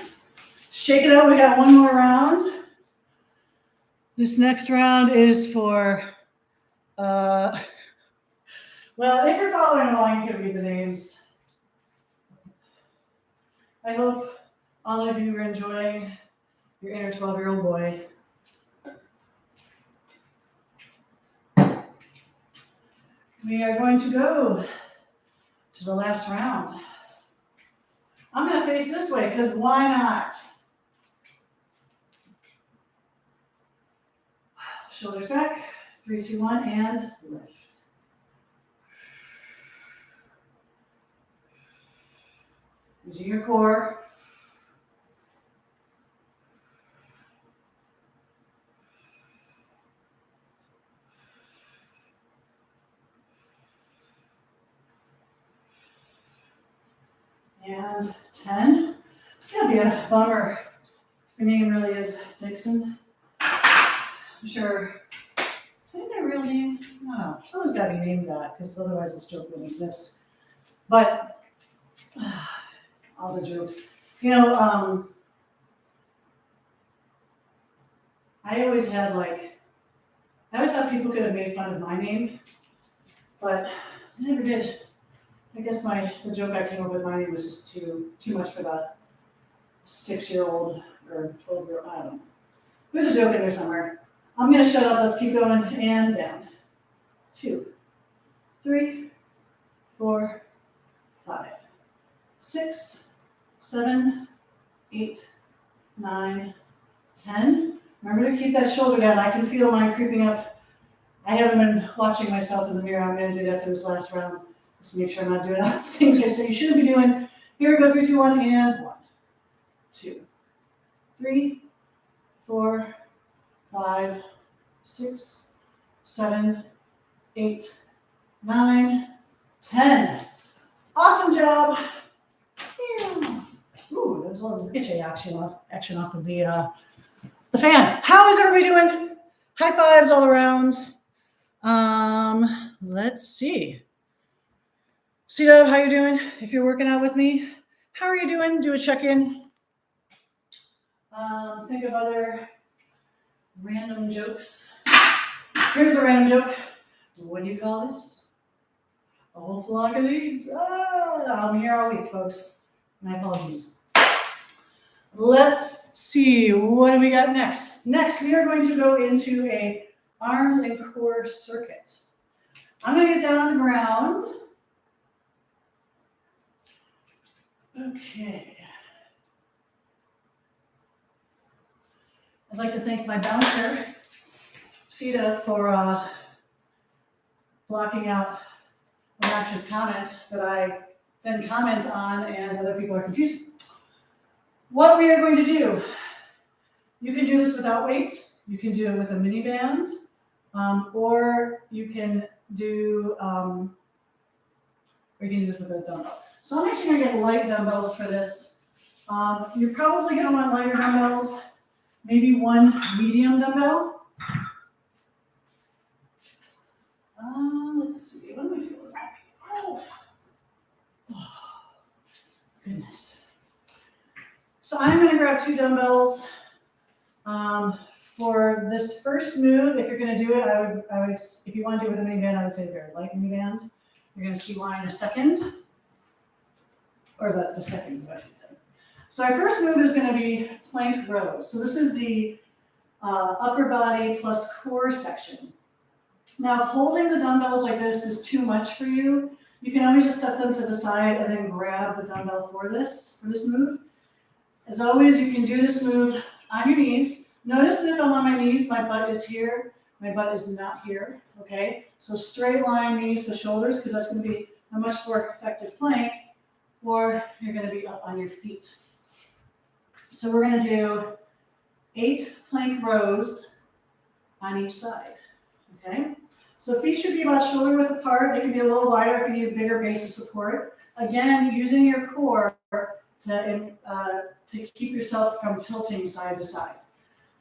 Shake it out. We got one more round. This next round is for, well, if you're following along, you can read the names. I hope all of you are enjoying your inner 12-year-old boy. We are going to go to the last round. I'm going to face this way because why not? Shoulders back, 3, 2, 1, and lift. Using your core. And 10. It's going to be a bummer. Your name really is Dixon. I'm sure. Is that a real name? No. Someone's got to be named that because otherwise this joke wouldn't exist. But all the jokes. You know, I always thought people could have made fun of my name, but I never did. I guess the joke I came up with, my name was just too much for the 6-year-old or 12-year-old, I don't know. There's a joke in there somewhere. I'm gonna shut up, let's keep going, and down. 2, 3, 4, 5, 6, 7, 8, 9, 10. Remember to keep that shoulder down. I can feel mine creeping up. I haven't been watching myself in the mirror. I'm gonna do that for this last round. Just to make sure I'm not doing all the things I say you shouldn't be doing. Here we go, 3, 2, 1, and 1, 2, 3, 4, 5, 6, 7, 8, 9, 10. Awesome job. Ooh, there's a little itchy action off of the fan. How is everybody doing? High fives all around. Let's see. C-Dub, how you doing? If you're working out with me, how are you doing? Do a check-in. Think of other random jokes. Here's a random joke. What do you call this? A whole flock of these? I'm here all week, folks. My apologies. Let's see. What do we got next? Next, we are going to go into a arms and core circuit. I'm going to get down on the ground. Okay. I'd like to thank my bouncer, Sita, for blocking out obnoxious comments that I then comment on and other people are confused. What we are going to do, you can do this without weight, you can do it with a miniband, or you can do this with a dumbbell. So I'm actually going to get light dumbbells for this. You're probably going to want lighter dumbbells, maybe one medium dumbbell. Let's see, what am I feeling like? Oh, goodness. So I'm going to grab 2 dumbbells. For this first move, if you're going to do it, I would, if you want to do it with a miniband, I would say very light miniband. You're going to see why in a second, or the second, I should say. So our first move is going to be plank rows. So this is the upper body plus core section. Now, if holding the dumbbells like this is too much for you, you can always just set them to the side and then grab the dumbbell for this move. As always, you can do this move on your knees. Notice if I'm on my knees, my butt is here, my butt is not here, okay? So straight line knees to shoulders, because that's going to be a much more effective plank, or you're going to be up on your feet. So we're going to do 8 plank rows on each side, okay? So feet should be about shoulder width apart. They can be a little wider if you need a bigger base of support. Again, using your core to keep yourself from tilting side to side.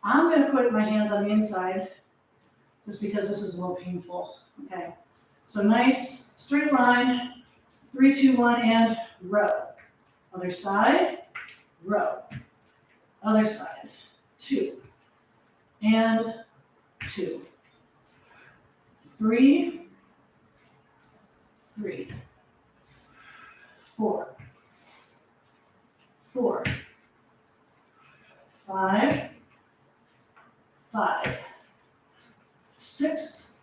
I'm going to put my hands on the inside just because this is a little painful, okay? So nice straight line, 3, 2, 1, and row. Other side, row. Other side, 2, and 2. 3, 3, 4, 4, 5, 5, 6,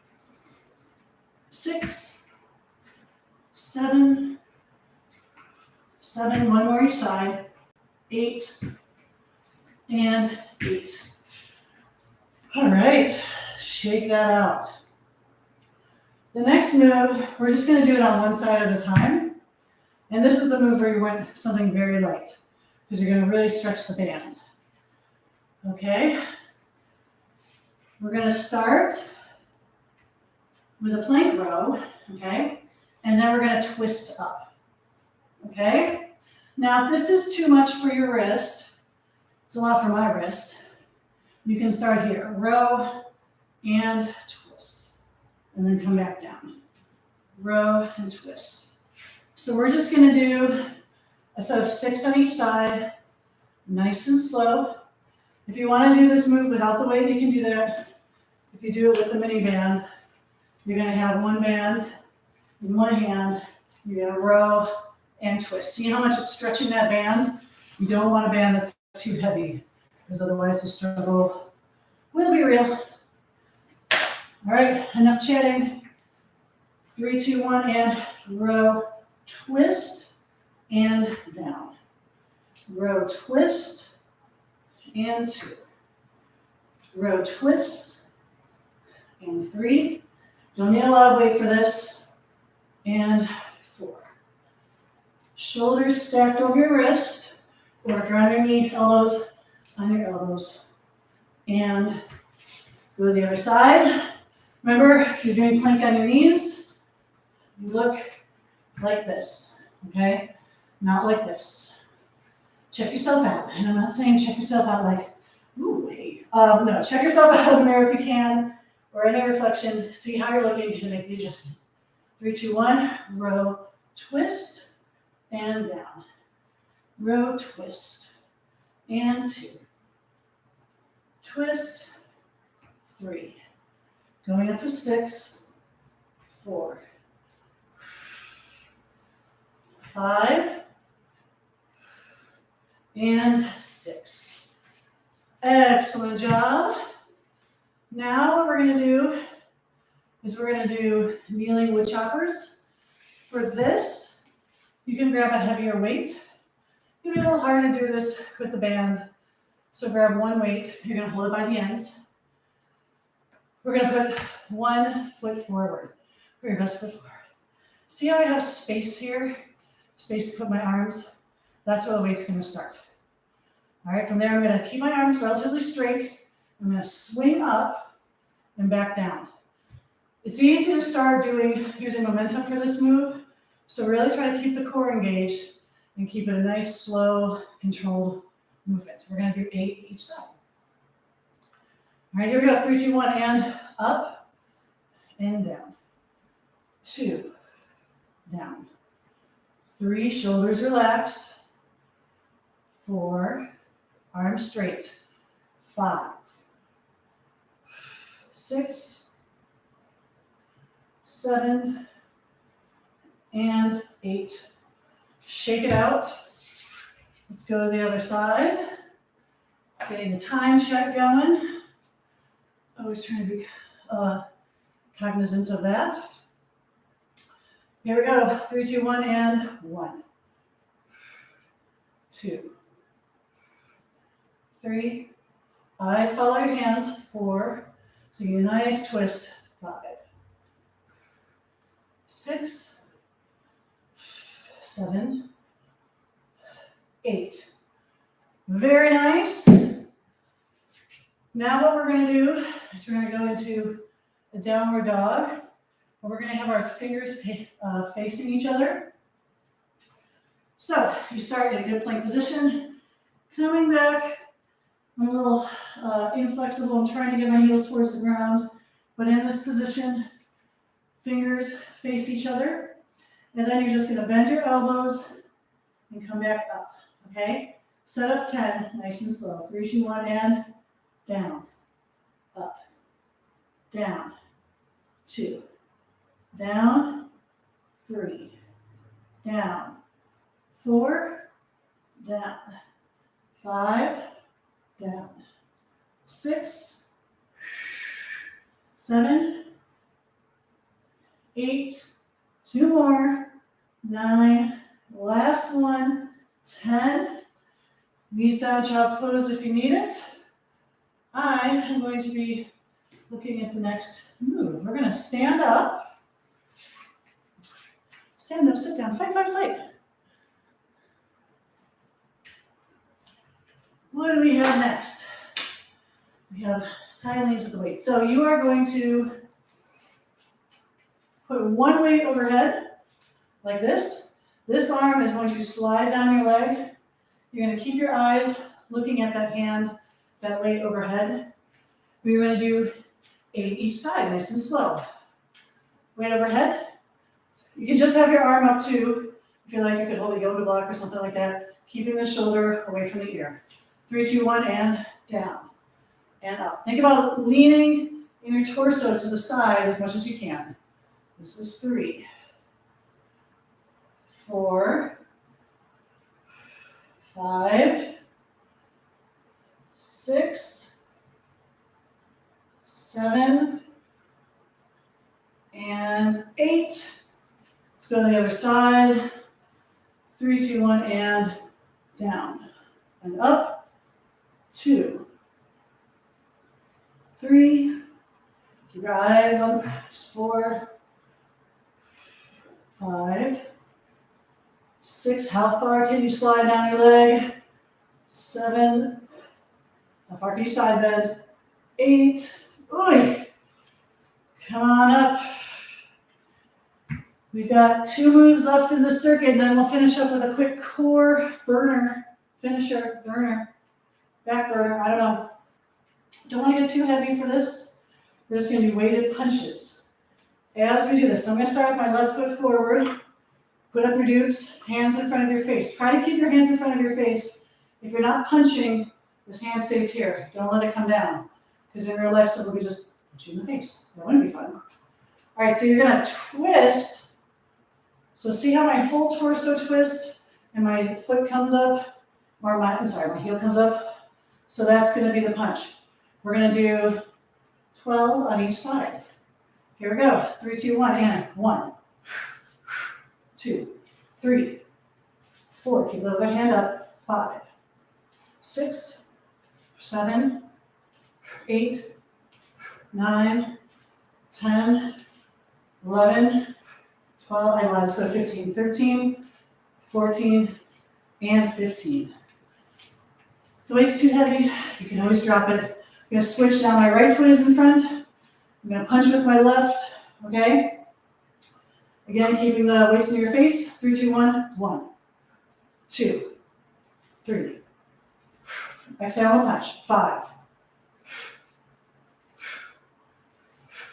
6, 7, 7, one more each side, 8, and 8. All right, shake that out. The next move, we're just going to do it on one side at a time. And this is the move where you want something very light, because you're going to really stretch the band. Okay? We're going to start with a plank row, okay? And then we're going to twist up, okay? Now, if this is too much for your wrist, it's a lot for my wrist, you can start here, row and twist, and then come back down. Row and twist. So we're just going to do a set of 6 on each side, nice and slow. If you want to do this move without the weight, you can do that. If you do it with the mini band, you're going to have one band in one hand, you're going to row and twist. See how much it's stretching that band? You don't want a band that's too heavy, because otherwise the struggle will be real. All right, enough chatting. 3, 2, 1, and row, twist, and down. Row, twist, and 2. Row, twist, and 3. Don't need a lot of weight for this. And 4. Shoulders stacked over your wrist, or if you're on your knee, elbows on your elbows. And go to the other side. Remember, if you're doing plank on your knees, you look like this, okay? Not like this. Check yourself out. And I'm not saying check yourself out like, ooh, hey. No, check yourself out in the mirror if you can, or any reflection. See how you're looking and make the adjustment. 3, 2, 1, row, twist, and down. Row, twist, and 2. Twist, 3. Going up to 6, 4, 5, and 6. Excellent job. Now what we're going to do is we're going to do kneeling wood choppers. For this, you can grab a heavier weight. It'll be a little hard to do this with the band. So grab one weight. You're going to hold it by the ends. We're going to put one foot forward. Put your best foot forward. See how I have space here? Space to put my arms? That's where the weight's going to start. All right, from there, I'm going to keep my arms relatively straight. I'm going to swing up and back down. It's easy to start using momentum for this move. So really try to keep the core engaged and keep it a nice, slow, controlled movement. We're going to do 8 each side. All right, here we go. 3, 2, 1, and up and down. 2, down. 3, shoulders relaxed. 4, arms straight. 5, 6, 7, and 8. Shake it out. Let's go to the other side. Getting a time check going. Always trying to be cognizant of that. Here we go. 3, 2, 1, and 1, 2, 3. Eyes follow your hands. 4. So you get a nice twist. 5, 6, 7, 8. Very nice. Now what we're going to do is we're going to go into a downward dog. And we're going to have our fingers facing each other. So you start in a good plank position, coming back. I'm a little inflexible. I'm trying to get my heels towards the ground. But in this position, fingers face each other. And then you're just going to bend your elbows and come back up. Okay? Set of 10, nice and slow. 3, 2, 1, and down, up, down, 2, down, 3, down, 4, down, 5, down, 6, 7, 8, 2 more, 9, last one, 10. Knees down, child's pose if you need it. I am going to be looking at the next move. We're going to stand up. Stand up, sit down, fight, fight, fight. What do we have next? We have side leans with the weight. So you are going to put one weight overhead, like this. This arm is going to slide down your leg. You're going to keep your eyes looking at that hand, that weight overhead. We're going to do 8 each side, nice and slow. Weight overhead. You can just have your arm up too. If you like, you could hold a yoga block or something like that, keeping the shoulder away from the ear. 3, 2, 1, and down and up. Think about leaning in your torso to the side as much as you can. This is 3, 4, 5, 6, 7, and 8. Let's go to the other side. 3, 2, 1, and down and up. 2, 3. Keep your eyes on the practice. 4, 5, 6. How far can you slide down your leg? 7. How far can you side bend? 8. Oy. Come on up. We've got 2 moves left in the circuit, and then we'll finish up with a quick core burner, finisher, burner, back burner. I don't know. Don't want to get too heavy for this. We're just going to do weighted punches. As we do this, so I'm going to start with my left foot forward. Put up your dukes, hands in front of your face. Try to keep your hands in front of your face. If you're not punching, this hand stays here. Don't let it come down. Because in real life, someone could just punch you in the face. That wouldn't be fun. All right, so you're going to twist. So see how my whole torso twists and my foot comes up, or my heel comes up? So that's going to be the punch. We're going to do 12 on each side. Here we go. 3, 2, 1, and 1, 2, 3, 4. Keep the other hand up. 5, 6, 7, 8, 9, 10, 11, 12, I lied, let's go 15, 13, 14, and 15. If the weight's too heavy, you can always drop it. I'm going to switch now. My right foot is in front. I'm going to punch with my left, okay? Again, keeping the weights near your face. 3, 2, 1, 1, 2, 3. Exhale and punch. 5.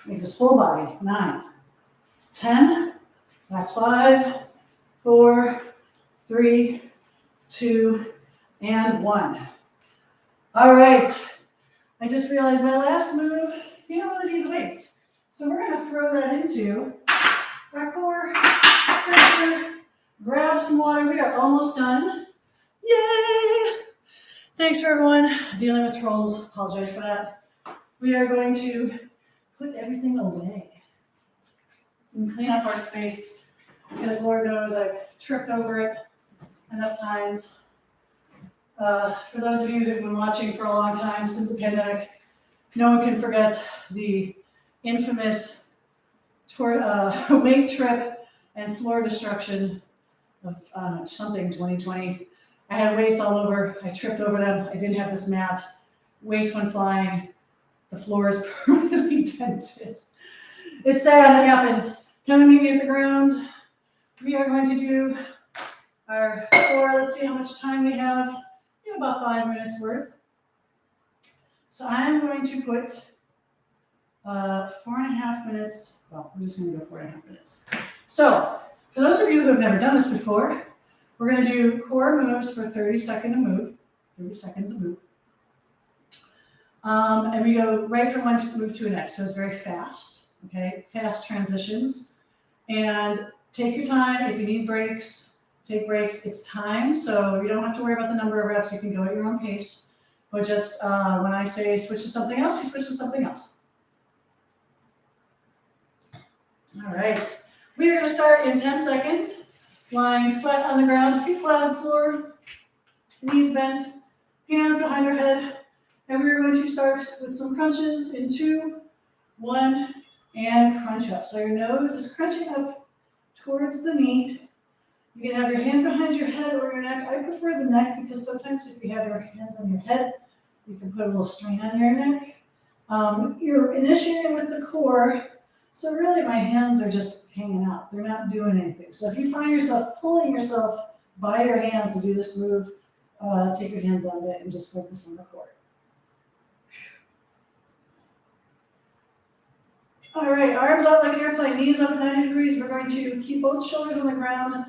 Make this full body. 9, 10. That's 5, 4, 3, 2, and 1. All right. I just realized my last move, you don't really need the weights. So we're going to throw that into our core. Pressure. Grab some water. We are almost done. Yay! Thanks for everyone dealing with trolls. Apologize for that. We are going to put everything away and clean up our space because Lord knows I've tripped over it enough times. For those of you who've been watching for a long time since the pandemic, no one can forget the infamous weight trip and floor destruction of something 2020. I had weights all over. I tripped over them. I didn't have this mat. Waste went flying. The floor is permanently dented. It's sad. It happens. Come and meet me at the ground. We are going to do our core. Let's see how much time we have. We have about 5 minutes worth. So I'm going to put 4.5 minutes. Well, I'm just going to go 4.5 minutes. So for those of you who have never done this before, we're going to do core moves for 30 seconds a move. And we go right from one move to the next. So it's very fast, okay? Fast transitions. And take your time. If you need breaks, take breaks. It's time, so you don't have to worry about the number of reps. You can go at your own pace. But just when I say switch to something else, you switch to something else. All right. We are going to start in 10 seconds. Lying flat on the ground, feet flat on the floor, knees bent, hands behind your head. And we're going to start with some crunches in 2, 1, and crunch up. So your nose is crunching up towards the knee. You can have your hands behind your head or your neck. I prefer the neck because sometimes if you have your hands on your head, you can put a little strain on your neck. You're initiating with the core. So really my hands are just hanging out. They're not doing anything. So if you find yourself pulling yourself by your hands to do this move, take your hands on it and just focus on the core. All right, arms out like an airplane, knees up at 90 degrees. We're going to keep both shoulders on the ground,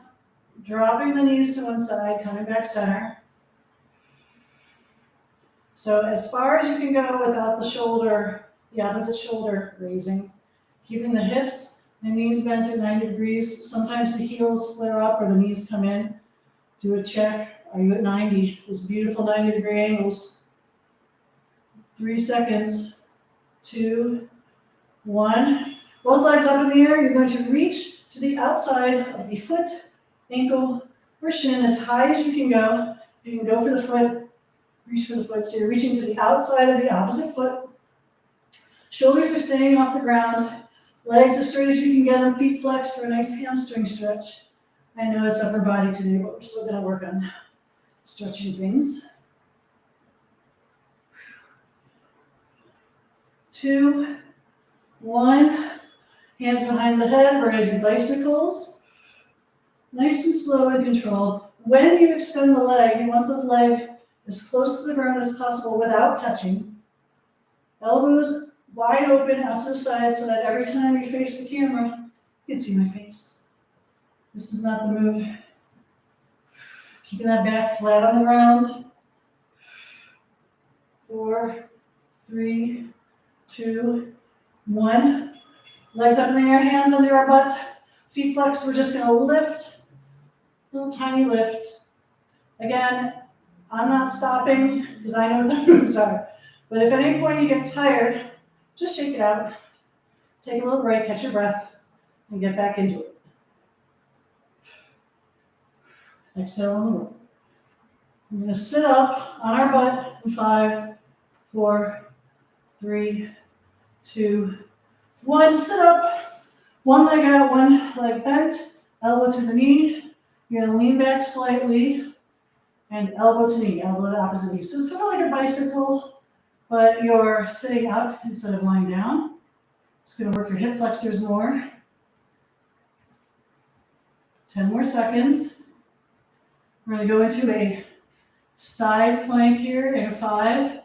dropping the knees to one side, coming back center. So as far as you can go without the shoulder, the opposite shoulder raising. Keeping the hips and knees bent at 90 degrees. Sometimes the heels flare up or the knees come in. Do a check. Are you at 90? Those beautiful 90-degree angles. 3 seconds. 2, 1. Both legs up in the air. You're going to reach to the outside of the foot, ankle, or shin as high as you can go. You can go for the foot. Reach for the foot. So you're reaching to the outside of the opposite foot. Shoulders are staying off the ground. Legs as straight as you can get them, feet flexed for a nice hamstring stretch. I know it's upper body today, but we're still going to work on stretching things. 2, 1. Hands behind the head. We're going to do bicycles. Nice and slow and controlled. When you extend the leg, you want the leg as close to the ground as possible without touching. Elbows wide open out to the side so that every time you face the camera, you can see my face. This is not the move. Keeping that back flat on the ground. 4, 3, 2, 1. Legs up in the air, hands under our butt. Feet flexed, we're just gonna lift. Little tiny lift. Again, I'm not stopping because I know what the moves are. But if at any point you get tired, just shake it out. Take a little break, catch your breath, and get back into it. Exhale on the roll. We're going to sit up on our butt in 5, 4, 3, 2, 1. Sit up. One leg out, one leg bent. Elbow to the knee. You're going to lean back slightly. And elbow to knee, elbow to opposite knee. So it's sort of like a bicycle, but you're sitting up instead of lying down. It's going to work your hip flexors more. 10 more seconds. We're going to go into a side plank here in 5,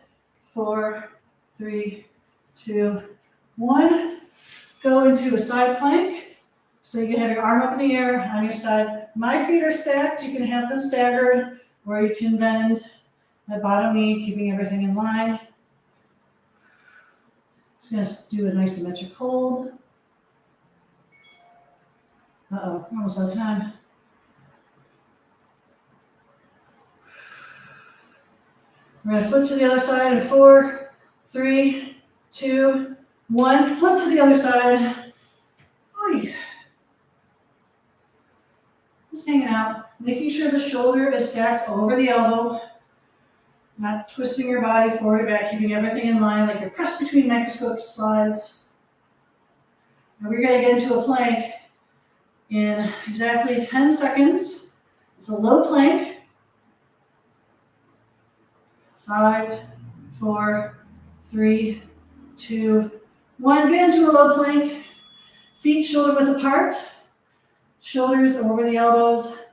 4, 3, 2, 1. Go into a side plank. So you can have your arm up in the air on your side. My feet are stacked. You can have them staggered, or you can bend the bottom knee, keeping everything in line. Just going to do a nice symmetric hold. Uh-oh, we're almost out of time. We're going to flip to the other side in 4, 3, 2, 1. Flip to the other side. Oy. Just hanging out, making sure the shoulder is stacked over the elbow, not twisting your body forward or back, keeping everything in line like you're pressed between microscope slides. Now we're going to get into a plank in exactly 10 seconds. It's a low plank. 5, 4, 3, 2, 1. Get into a low plank. Feet shoulder width apart. Shoulders over the elbows.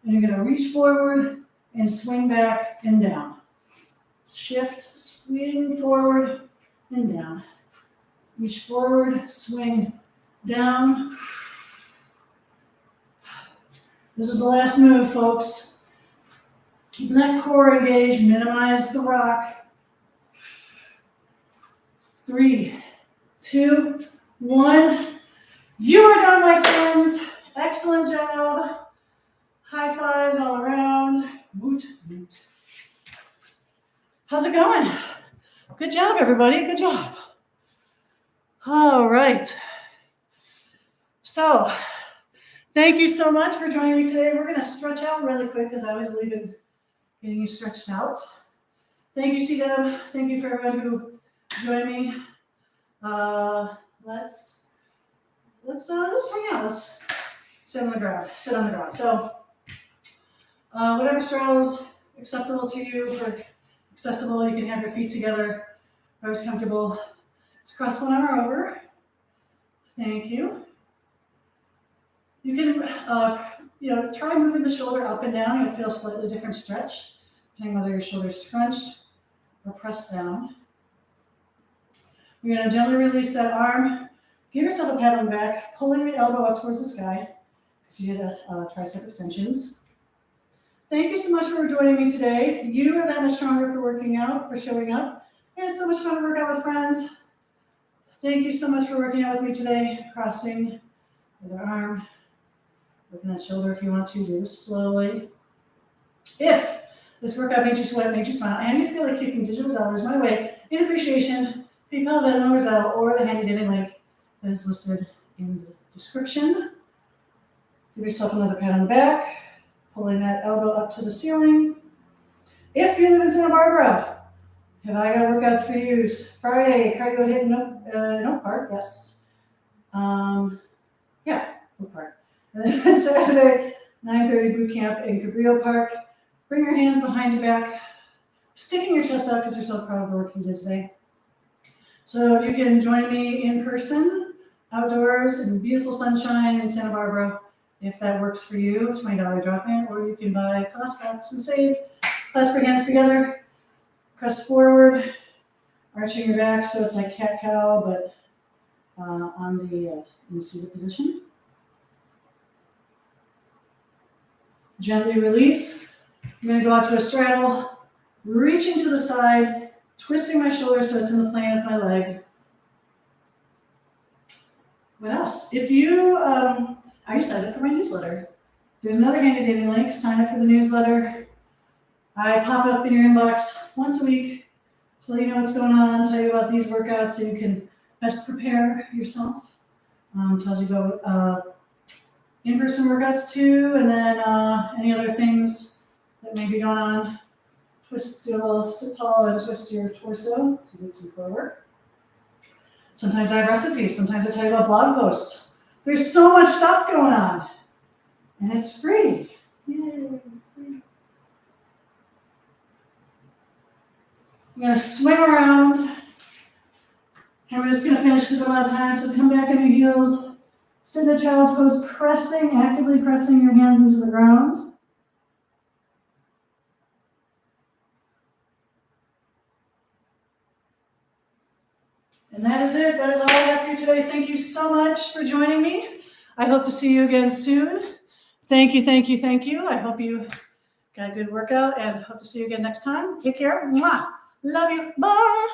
And you're going to reach forward and swing back and down. Shift, swing forward and down. Reach forward, swing down. This is the last move, folks. Keeping that core engaged, minimize the rock. 3, 2, 1. You are done, my friends. Excellent job. High fives all around. Woot, woot. How's it going? Good job, everybody. Good job. All right. So, thank you so much for joining me today. We're going to stretch out really quick because I always believe in getting you stretched out. Thank you, C-Deb. Thank you for everyone who joined me. Let's just hang out. Let's sit on the ground. So, whatever straddles acceptable to you for accessible, you can have your feet together. Whatever's comfortable. Let's cross one arm over. Thank you. You can, try moving the shoulder up and down. You'll feel a slightly different stretch, depending whether your shoulder's scrunched or pressed down. You're going to gently release that arm. Give yourself a pat on the back, pulling the elbow up towards the sky, because you did tricep extensions. Thank you so much for joining me today. You are that much stronger for working out, for showing up. It's so much fun to work out with friends. Thank you so much for working out with me today. Crossing the other arm. Working that shoulder if you want to. Do this slowly. If this workout makes you sweat, makes you smile, and you feel like kicking digital dollars my way in appreciation, PayPal, Venmo, or Zelle, or the handy dandy link that is listed in the description. Give yourself another pat on the back, pulling that elbow up to the ceiling. If you live in Santa Barbara, have I got workouts for you? Friday, cardio hit in Oak Park, yes. Oak Park. And then Saturday, 9:30 boot camp in Cabrillo Park. Bring your hands behind your back, sticking your chest out because you're so proud of the work you did today. So you can join me in person, outdoors in beautiful sunshine in Santa Barbara, if that works for you, $20 drop-in, or you can buy class packs and save. Clasp your hands together, press forward, arching your back so it's like cat-cow, but in the seated position. Gently release. I'm going to go out to a straddle, reaching to the side, twisting my shoulder so it's in the plane of my leg. What else? If you are you signed up for my newsletter? There's another handy dandy link. Sign up for the newsletter. I pop up in your inbox once a week to let you know what's going on, tell you about these workouts so you can best prepare yourself. Tells you about in-person workouts too, and then any other things that may be going on. Sit tall and twist your torso to get some core work. Sometimes I have recipes. Sometimes I tell you about blog posts. There's so much stuff going on, and it's free. Yay, free. I'm going to swing around, and we're just going to finish because I'm out of time. So come back on your heels. Sit in a child's pose, actively pressing your hands into the ground. And that is it. That is all I have for you today. Thank you so much for joining me. I hope to see you again soon. Thank you, thank you, thank you. I hope you got a good workout and hope to see you again next time. Take care. Mwah. Love you. Bye.